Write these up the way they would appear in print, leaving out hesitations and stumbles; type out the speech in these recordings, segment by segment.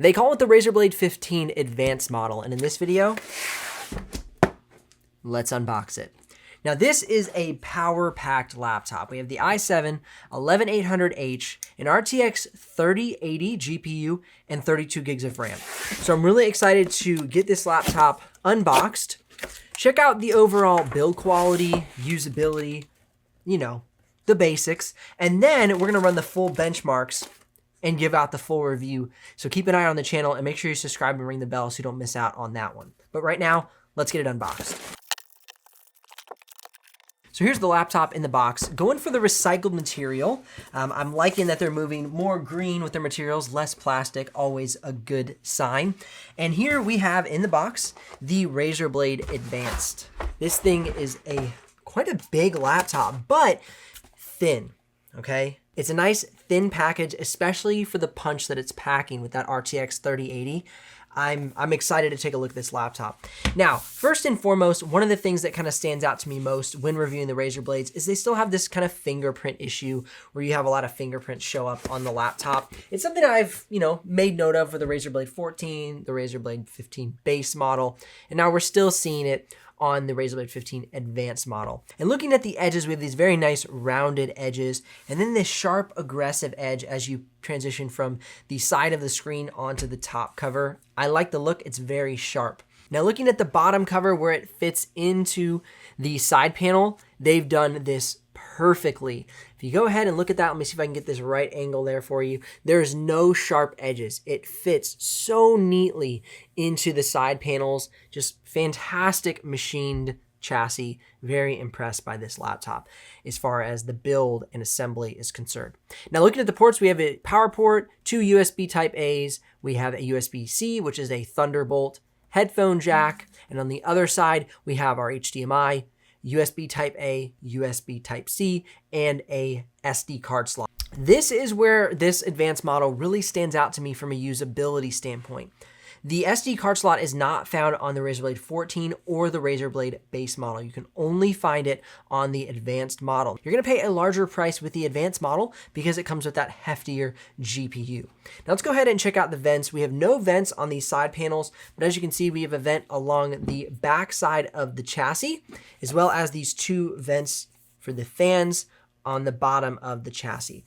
They call it the Razer Blade 15 Advanced model, and in this video, let's unbox it. Now this is a power-packed laptop. We have the i7 11800H, an RTX 3080 GPU, and 32 gigs of RAM. So I'm really excited to get this laptop unboxed, check out the overall build quality, usability, you know, the basics, and then we're gonna run the full benchmarks and give out the full review. So keep an eye on the channel and make sure you subscribe and ring the bell so you don't miss out on that one. But right now, let's get it unboxed. So here's the laptop in the box. Going for the recycled material. I'm liking that they're moving more green with their materials, less plastic, always a good sign. And here we have in the box, the Razer Blade Advanced. This thing is quite a big laptop, but thin, okay? It's a nice thin package, especially for the punch that it's packing with that RTX 3080. I'm excited to take a look at this laptop. Now, first and foremost, one of the things that kind of stands out to me most when reviewing the Razer Blades is they still have this kind of fingerprint issue where you have a lot of fingerprints show up on the laptop. It's something I've, made note of for the Razer Blade 14, the Razer Blade 15 base model, and now we're still seeing it on the Razer Blade 15 Advanced model. And looking at the edges, we have these very nice rounded edges, and then this sharp, aggressive edge as you transition from the side of the screen onto the top cover. I like the look, it's very sharp. Now looking at the bottom cover where it fits into the side panel, they've done this perfectly. If you go ahead and look at that, let me see if I can get this right angle there for you. There's no sharp edges. It fits so neatly into the side panels. Just fantastic machined chassis. Very impressed by this laptop as far as the build and assembly is concerned. Now looking at the ports, we have a power port, 2 USB type A's. We have a USB-C, which is a Thunderbolt headphone jack. And on the other side, we have our HDMI, USB type A, USB type C, and a SD card slot. This is where this advanced model really stands out to me from a usability standpoint. The SD card slot is not found on the Razer Blade 14 or the Razer Blade base model. You can only find it on the advanced model. You're gonna pay a larger price with the advanced model because it comes with that heftier GPU. Now let's go ahead and check out the vents. We have no vents on these side panels, but as you can see, we have a vent along the back side of the chassis, as well as these 2 vents for the fans on the bottom of the chassis.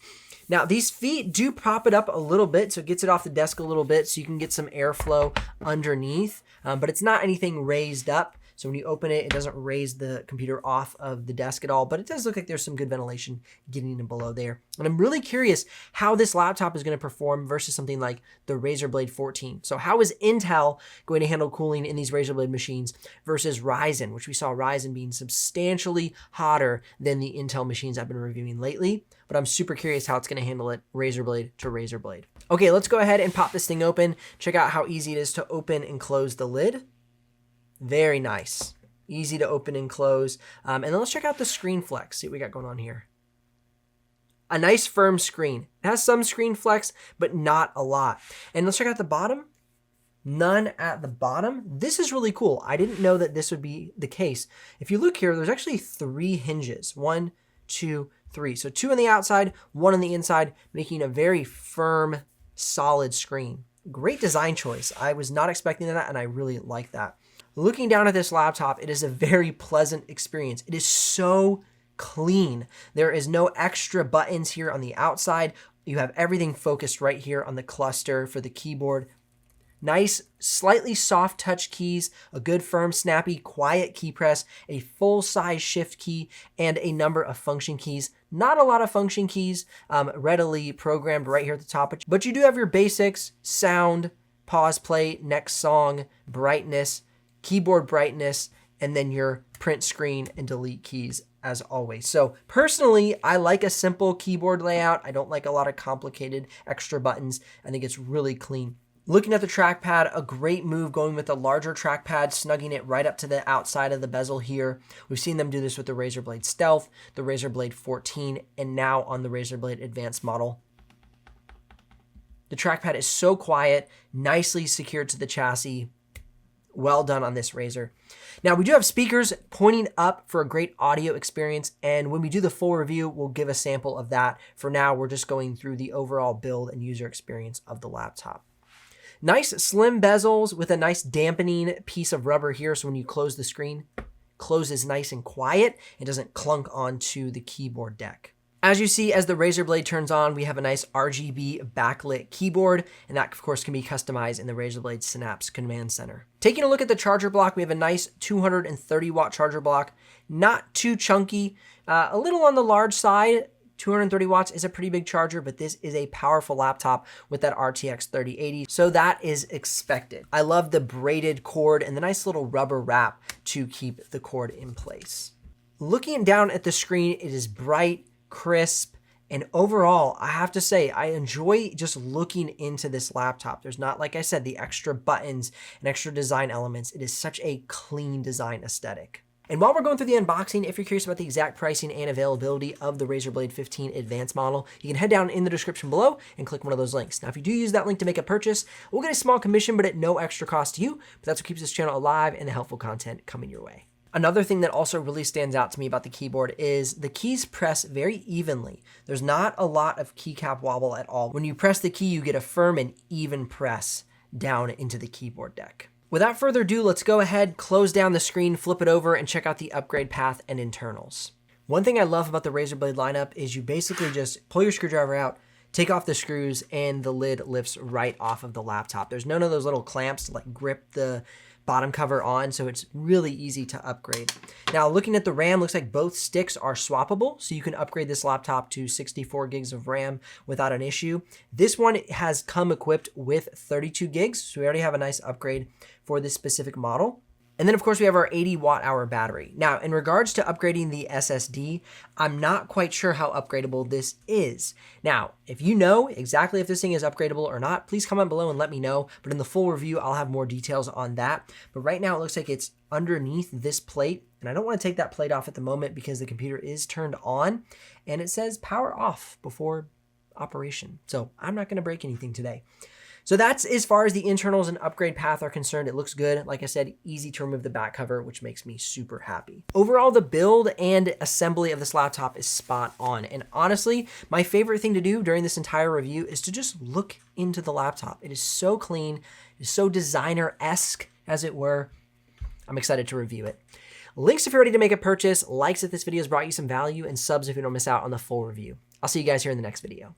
Now these feet do prop it up a little bit, so it gets it off the desk a little bit so you can get some airflow underneath, but it's not anything raised up. So when you open it, it doesn't raise the computer off of the desk at all, but it does look like there's some good ventilation getting in below there. And I'm really curious how this laptop is going to perform versus something like the Razer Blade 14. So how is Intel going to handle cooling in these Razer Blade machines versus Ryzen, which we saw Ryzen being substantially hotter than the Intel machines I've been reviewing lately, but I'm super curious how it's going to handle it Razer Blade to Razer Blade. Okay, let's go ahead and pop this thing open. Check out how easy it is to open and close the lid. Very nice. Easy to open and close. And then let's check out the screen flex. See what we got going on here. A nice firm screen. It has some screen flex, but not a lot. And let's check out the bottom. None at the bottom. This is really cool. I didn't know that this would be the case. If you look here, there's actually 3 hinges. 1, 2, 3. So 2 on the outside, 1 on the inside, making a very firm, solid screen. Great design choice. I was not expecting that, and I really like that. Looking down at this laptop, it is a very pleasant experience. It is so clean. There is no extra buttons here on the outside. You have everything focused right here on the cluster for the keyboard. Nice, slightly soft touch keys, a good firm, snappy, quiet key press, a full-size shift key, and a number of function keys. Not a lot of function keys readily programmed right here at the top, but you do have your basics: sound, pause, play, next song, brightness, keyboard brightness, and then your print screen and delete keys as always. So personally, I like a simple keyboard layout. I don't like a lot of complicated extra buttons. I think it's really clean. Looking at the trackpad, a great move going with a larger trackpad, snugging it right up to the outside of the bezel here. We've seen them do this with the Razer Blade Stealth, the Razer Blade 14, and now on the Razer Blade Advanced model. The trackpad is so quiet, nicely secured to the chassis. Well done on this Razer. Now we do have speakers pointing up for a great audio experience, and when we do the full review, we'll give a sample of that. For now, we're just going through the overall build and user experience of the laptop. Nice slim bezels with a nice dampening piece of rubber here, so when you close the screen, it closes nice and quiet and doesn't clunk onto the keyboard deck. As you see, as the Razer Blade turns on, we have a nice RGB backlit keyboard, and that of course can be customized in the Razer Blade Synapse Command Center. Taking a look at the charger block, we have a nice 230 watt charger block, not too chunky, a little on the large side. 230 watts is a pretty big charger, but this is a powerful laptop with that RTX 3080, so that is expected. I love the braided cord and the nice little rubber wrap to keep the cord in place. Looking down at the screen, it is bright, crisp, and overall, I have to say, I enjoy just looking into this laptop. There's not, like I said, the extra buttons and extra design elements. It is such a clean design aesthetic. And while we're going through the unboxing, if you're curious about the exact pricing and availability of the Razer Blade 15 Advanced model, you can head down in the description below and click one of those links. Now, if you do use that link to make a purchase, we'll get a small commission, but at no extra cost to you. But that's what keeps this channel alive and the helpful content coming your way. Another thing that also really stands out to me about the keyboard is the keys press very evenly. There's not a lot of keycap wobble at all. When you press the key, you get a firm and even press down into the keyboard deck. Without further ado, let's go ahead, close down the screen, flip it over, and check out the upgrade path and internals. One thing I love about the Razer Blade lineup is you basically just pull your screwdriver out, take off the screws, and the lid lifts right off of the laptop. There's none of those little clamps to like grip the bottom cover on, so it's really easy to upgrade. Now, looking at the RAM, looks like both sticks are swappable, so you can upgrade this laptop to 64 gigs of RAM without an issue. This one has come equipped with 32 gigs, so we already have a nice upgrade for this specific model. And then of course we have our 80 watt hour battery. Now, in regards to upgrading the SSD, I'm not quite sure how upgradable this is. Now, if you know exactly if this thing is upgradable or not, please comment below and let me know. But in the full review, I'll have more details on that. But right now it looks like it's underneath this plate. And I don't want to take that plate off at the moment because the computer is turned on and it says power off before operation. So I'm not going to break anything today. So that's as far as the internals and upgrade path are concerned. It looks good. Like I said, easy to remove the back cover, which makes me super happy. Overall, the build and assembly of this laptop is spot on. And honestly, my favorite thing to do during this entire review is to just look into the laptop. It is so clean. It is so designer-esque, as it were. I'm excited to review it. Links if you're ready to make a purchase, likes if this video has brought you some value, and subs if you don't miss out on the full review. I'll see you guys here in the next video.